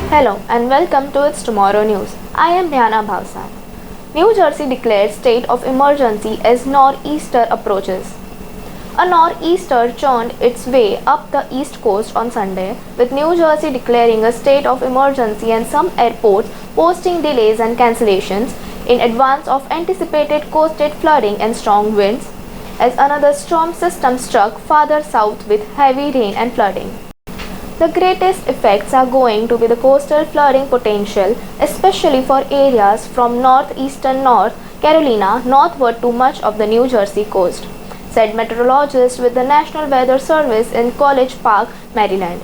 Hello and welcome to It's Tomorrow News. I am Dhyana Bhavsan. New Jersey declared state of emergency as nor'easter approaches. A nor'easter churned its way up the east coast on Sunday, with New Jersey declaring a state of emergency and some airports posting delays and cancellations in advance of anticipated coastal flooding and strong winds, as another storm system struck farther south with heavy rain and flooding. The greatest effects are going to be the coastal flooding potential, especially for areas from northeastern North Carolina northward to much of the New Jersey coast, said meteorologists with the National Weather Service in College Park, Maryland.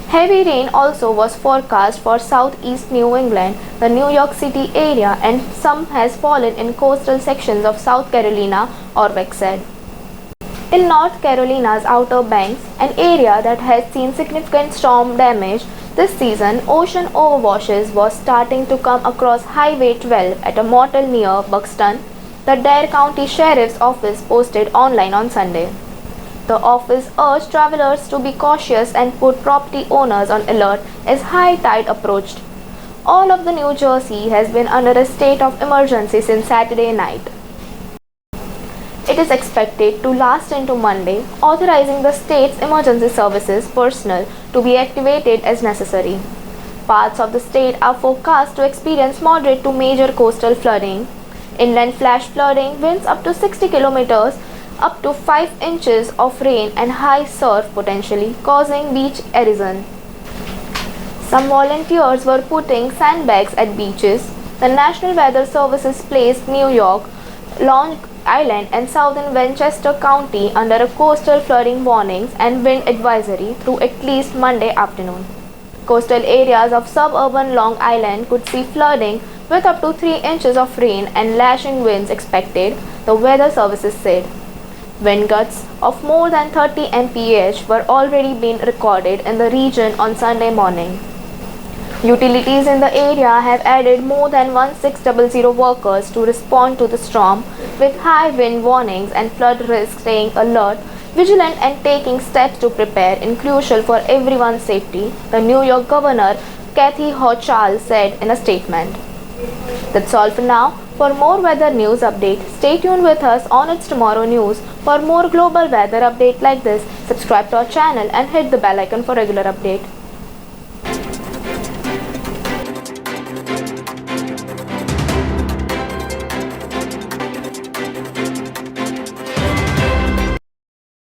Heavy rain also was forecast for southeast New England, the New York City area, and some has fallen in coastal sections of South Carolina, Orbeck said. In North Carolina's Outer Banks, an area that has seen significant storm damage this season, ocean overwashes was starting to come across Highway 12 at a motel near Buxton, the Dare County Sheriff's Office posted online on Sunday. The office urged travelers to be cautious and put property owners on alert as high tide approached. All of the New Jersey has been under a state of emergency since Saturday night. It is expected to last into Monday, authorizing the state's emergency services personnel to be activated as necessary. Parts of the state are forecast to experience moderate to major coastal flooding, inland flash flooding, winds up to 60 kilometers, up to 5 inches of rain and high surf potentially, causing beach erosion. Some volunteers were putting sandbags at beaches. The National Weather Service placed New York, Long Island and southern Westchester County under a coastal flooding warnings and wind advisory through at least Monday afternoon. Coastal areas of suburban Long Island could see flooding with up to 3 inches of rain and lashing winds expected, the weather services said. Wind gusts of more than 30 mph were already being recorded in the region on Sunday morning. Utilities in the area have added more than 1600 workers to respond to the storm, with high wind warnings and flood risk staying alert, vigilant and taking steps to prepare in crucial for everyone's safety, the New York Governor Kathy Hochul said in a statement. That's all for now. For more weather news update, stay tuned with us on It's Tomorrow News. For more global weather update like this, subscribe to our channel and hit the bell icon for regular update.